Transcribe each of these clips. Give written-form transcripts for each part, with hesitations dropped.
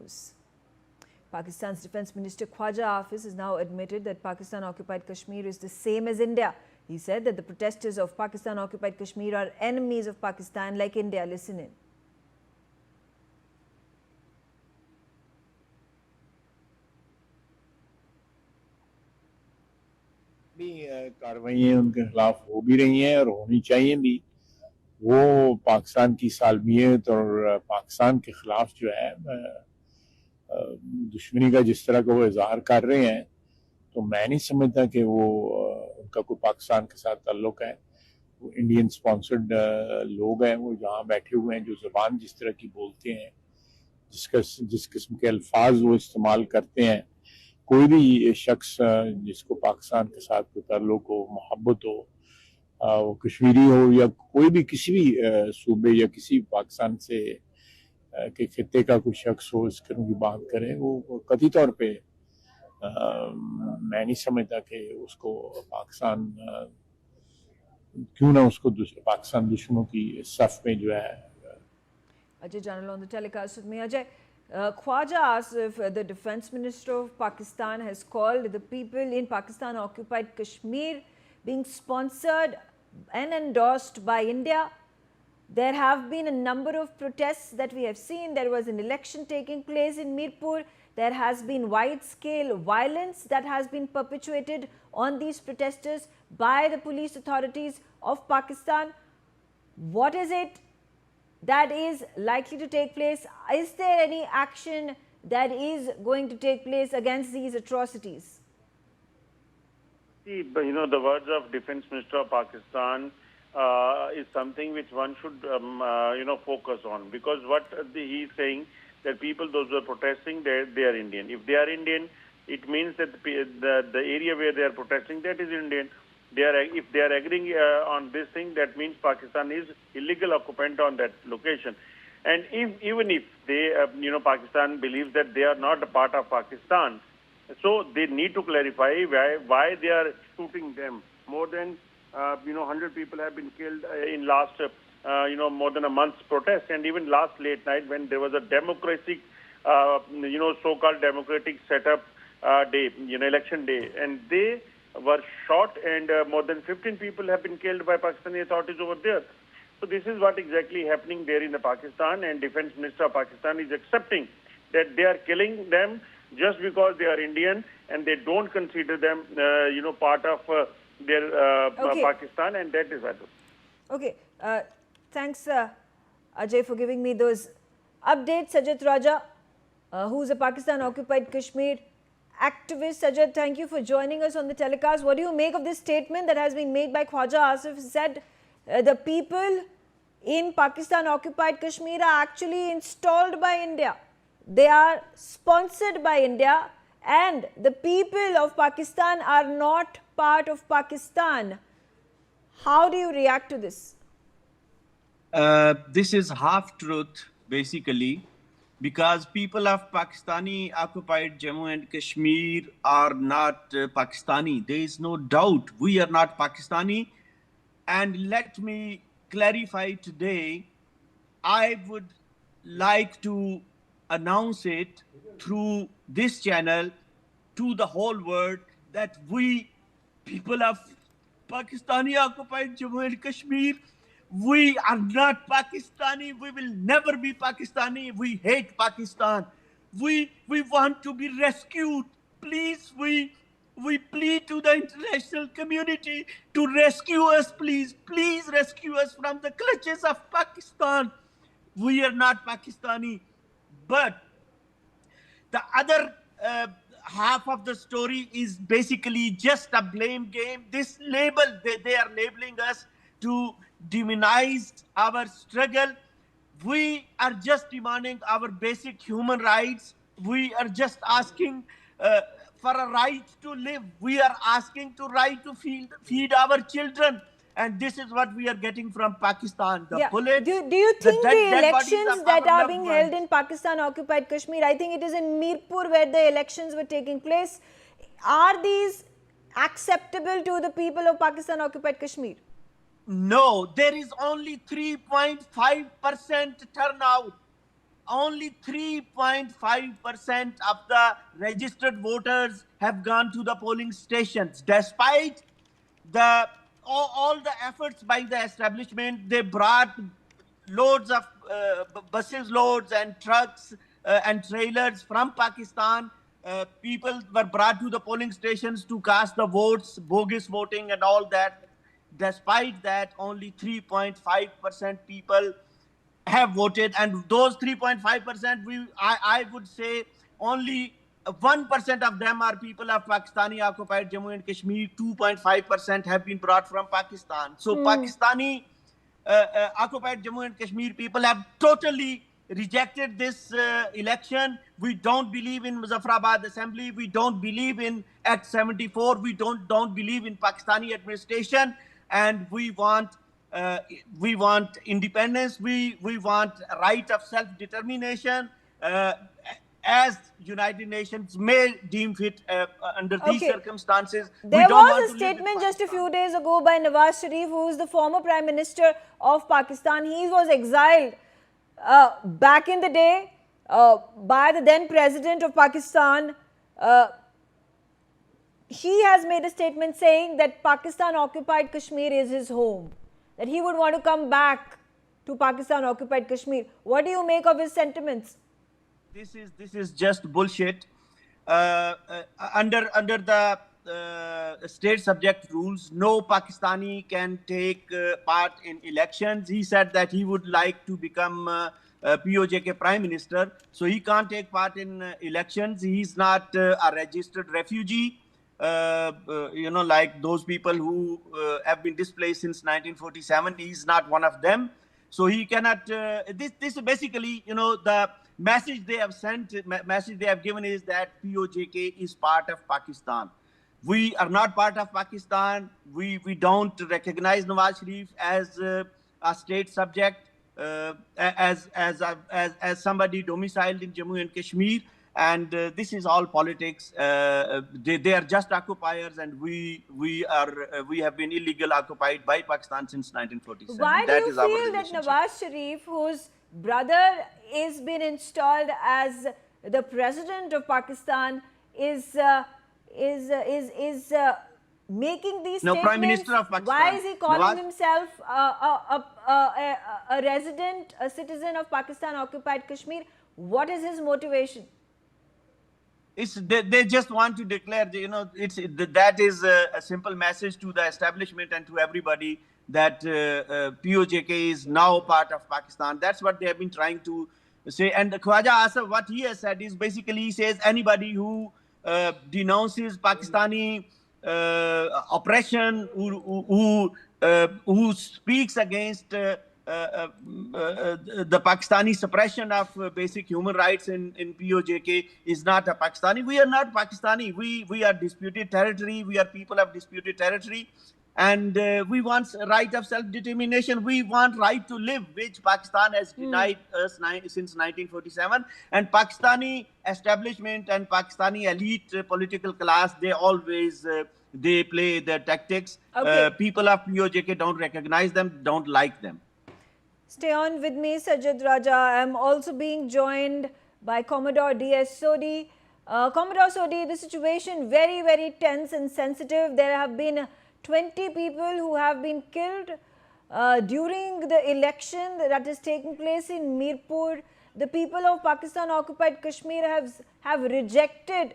news. Pakistan's Defence Minister Khawaja Asif has now admitted that Pakistan-occupied Kashmir is the same as India. He said that the protesters of Pakistan-occupied Kashmir are enemies of Pakistan like India. Listen in. कार्रवाइयाँ उनके खिलाफ हो भी रही हैं और होनी चाहिए भी। वो पाकिस्तान की सालमियत और पाकिस्तान के खिलाफ जो है दुश्मनी का जिस तरह का वो इजहार कर रहे हैं, तो मैं नहीं समझता कि वो उनका कोई पाकिस्तान के साथ ताल्लुक है। वो इंडियन स्पॉन्सर्ड लोग हैं, वो जहाँ बैठे हुए हैं, जो ज़बान जिस तरह की बोलते हैं, जिस किस्म के अल्फाज वो इस्तेमाल करते हैं, कोई भी शख्स जिसको पाकिस्तान के साथ कोई ताल्लुक हो, मोहब्बत हो, वो कश्मीरी हो या कोई भी किसी भी सूबे या किसी पाकिस्तान से के खित्ते का कोई शख्स हो, इस किस्म की बात करे, वो कतई तौर पे मैं नहीं समझता कि उसको पाकिस्तान क्यों ना उसको पाकिस्तान दुश्मनों की सफ में जो है। Ajay Janal on the telecast with me. Ajay, Khawaja Asif, the Defence Minister of Pakistan, has called the people in Pakistan-occupied Kashmir being sponsored and endorsed by India. There have been a number of protests that we have seen. There was an election taking place in Mirpur. There has been wide-scale violence that has been perpetuated on these protesters by the police authorities of Pakistan. What is it that is likely to take place? Is there any action that is going to take place against these atrocities? See, the words of Defence Minister of Pakistan is something which one should, focus on, because what he is saying, that people, those who are protesting, they are Indian. If they are Indian, it means that the area where they are protesting, that is Indian. If they are agreeing on this thing, that means Pakistan is illegal occupant on that location. And even if they, Pakistan believes that they are not a part of Pakistan, so they need to clarify why they are shooting them. More than 100 people have been killed in last more than a month's protest, and even last late night when there was a democratic, so-called democratic setup day, election day, and they were shot, and more than 15 people have been killed by Pakistani authorities over there. So this is what exactly happening there in the Pakistan, and Defence Minister of Pakistan is accepting that they are killing them just because they are Indian, and they don't consider them, part of their Pakistan, and that is what. Okay. Thanks, Ajay, for giving me those updates. Sajid Raja, who's a Pakistan-occupied Kashmir activist. Sajid, thank you for joining us on the telecast. What do you make of this statement that has been made by Khawaja Asif? He said the people in Pakistan-occupied Kashmir are actually installed by India. They are sponsored by India, and the people of Pakistan are not part of Pakistan. How do you react to this? This is half-truth, basically, because people of Pakistani-occupied Jammu and Kashmir are not Pakistani. There is no doubt we are not Pakistani. And let me clarify today, I would like to announce it through this channel to the whole world that we, people of Pakistani-occupied Jammu and Kashmir, we are not Pakistani. We will never be Pakistani. We hate Pakistan. We want to be rescued. Please, we plead to the international community to rescue us, please. Please rescue us from the clutches of Pakistan. We are not Pakistani. But the other half of the story is basically just a blame game. This label, they are labeling us to demonize our struggle. We are just demanding our basic human rights. We are just asking for a right to live. We are asking to right to feed our children. And this is what we are getting from Pakistan. The bullets, do you think the elections that are being held in Pakistan-occupied Kashmir, I think it is in Mirpur where the elections were taking place, are these acceptable to the people of Pakistan-occupied Kashmir? No, there is only 3.5% turnout. only 3.5% of the registered voters have gone to the polling stations, despite the all the efforts by the establishment. They brought loads of buses loads and trucks and trailers from Pakistan. People were brought to the polling stations to cast the votes, bogus voting and all that. Despite that, only 3.5% people have voted, and those 3.5%, I would say only 1% of them are people of Pakistani occupied Jammu and Kashmir. 2.5% have been brought from Pakistan. So Pakistani occupied Jammu and Kashmir people have totally rejected this election. We don't believe in Muzaffarabad Assembly. We don't believe in Act 74. We don't believe in Pakistani administration, and we want independence. We want right of self-determination, as United Nations may deem fit under these circumstances. There was a statement just a few days ago by Nawaz Sharif, who is the former Prime Minister of Pakistan. He was exiled back in the day by the then President of Pakistan. He has made a statement saying that Pakistan-occupied Kashmir is his home, that he would want to come back to Pakistan-occupied Kashmir. What do you make of his sentiments? This is just bullshit. Under the state subject rules, no Pakistani can take part in elections. He said that he would like to become PoK Prime Minister, so he can't take part in elections. He's not a registered refugee. Like those people who have been displaced since 1947. He's not one of them. So he cannot, this is basically, the message they have sent, message they have given is that PoK is part of Pakistan. We are not part of Pakistan. We don't recognize Nawaz Sharif as a state subject, as somebody domiciled in Jammu and Kashmir. And this is all politics. They are just occupiers, and we have been illegal occupied by Pakistan since 1947. Why do you feel that Nawaz Sharif, whose brother is been installed as the president of Pakistan, is making these statements? Prime Minister of Pakistan. Why is he calling himself a resident, a citizen of Pakistan-occupied Kashmir? What is his motivation? They just want to declare, that is a simple message to the establishment and to everybody that PoK is now part of Pakistan. That's what they have been trying to say. And Khawaja Asif, what he has said is basically, he says anybody who denounces Pakistani oppression, who speaks against the Pakistani suppression of basic human rights in PoK is not a Pakistani. We are not Pakistani. We are disputed territory. We are people of disputed territory. And we want right of self-determination. We want right to live, which Pakistan has denied us since 1947. And Pakistani establishment and Pakistani elite political class, they always they play their tactics. People of PoK don't recognize them, don't like them. Stay on with me, Sajid Raja. I am also being joined by Commodore D.S. Sodhi. Commodore Sodhi, the situation very, very tense and sensitive. There have been 20 people who have been killed during the election that is taking place in Mirpur. The people of Pakistan-occupied Kashmir have rejected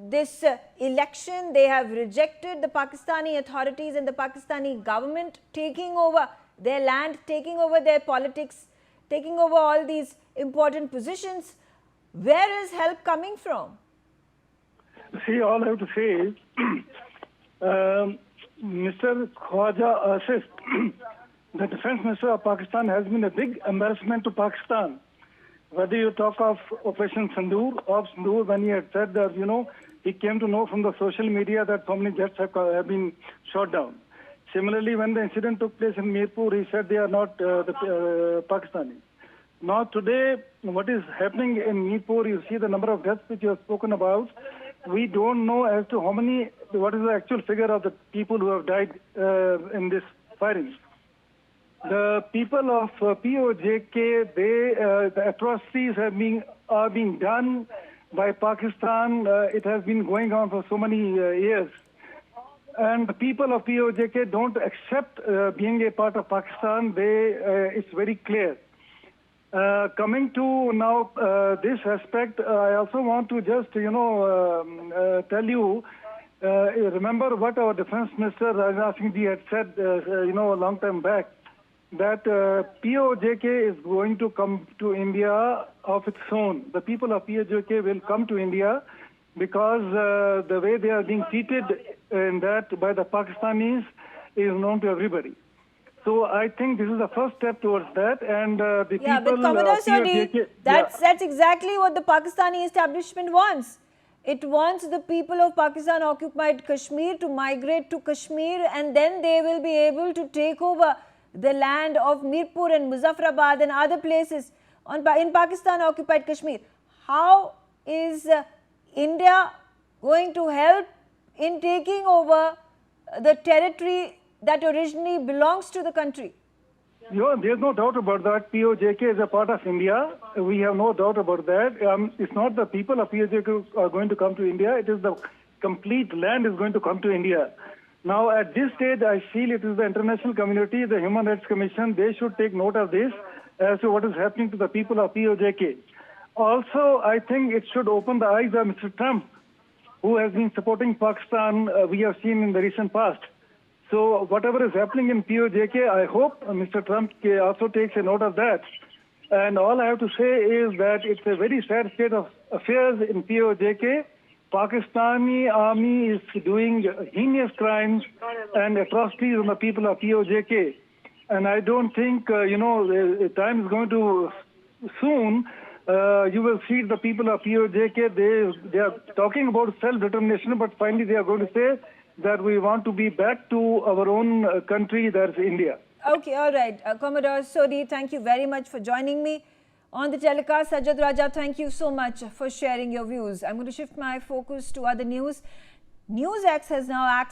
this election. They have rejected the Pakistani authorities and the Pakistani government taking over their land, taking over their politics, taking over all these important positions. Where is help coming from? See, all I have to say is, Mr. Khawaja Asif, the Defence Minister of Pakistan, has been a big embarrassment to Pakistan. Whether you talk of Operation Sindoor, when he had said that, he came to know from the social media that so many jets have been shot down. Similarly, when the incident took place in Mirpur, he said they are not the Pakistanis. Now today, what is happening in Mirpur, you see the number of deaths which you have spoken about. We don't know as to what is the actual figure of the people who have died in this firing. the people of PoK, the atrocities are being done by Pakistan. It has been going on for so many years. And the people of PoK don't accept being a part of Pakistan. It's very clear. Coming to now this aspect, I also want to just, tell you, remember what our Defence Minister Khawaja Asif had said, a long time back, that PoK is going to come to India of its own. The people of PoK will come to India because the way they are being treated in that by the Pakistanis is known to everybody. So I think this is the first step towards that, and the Yeah, people but Commodore Sodi, PoK, that's exactly what the Pakistani establishment wants. It wants the people of Pakistan-occupied Kashmir to migrate to Kashmir, and then they will be able to take over the land of Mirpur and Muzaffarabad and other places in Pakistan-occupied Kashmir. How is India going to help in taking over the territory that originally belongs to the country? There's no doubt about that. PoK is a part of India. We have no doubt about that. It's not the people of PoK who are going to come to India. It is the complete land is going to come to India. Now, at this stage, I feel it is the international community, the Human Rights Commission, they should take note of this as to what is happening to the people of PoK. Also, I think it should open the eyes of Mr. Trump, who has been supporting Pakistan, we have seen in the recent past. So whatever is happening in PoK, I hope Mr. Trump also takes a note of that. And all I have to say is that it's a very sad state of affairs in PoK. Pakistani army is doing heinous crimes and atrocities on the people of PoK. And I don't think, the time is going to soon, you will see the people of PoK, they are talking about self-determination, but finally they are going to say that we want to be back to our own country, that's India. Okay, all right. Commodore Sodi, thank you very much for joining me on the telecast. Sajjad Raja, thank you so much for sharing your views. I'm going to shift my focus to other news. NewsX has now access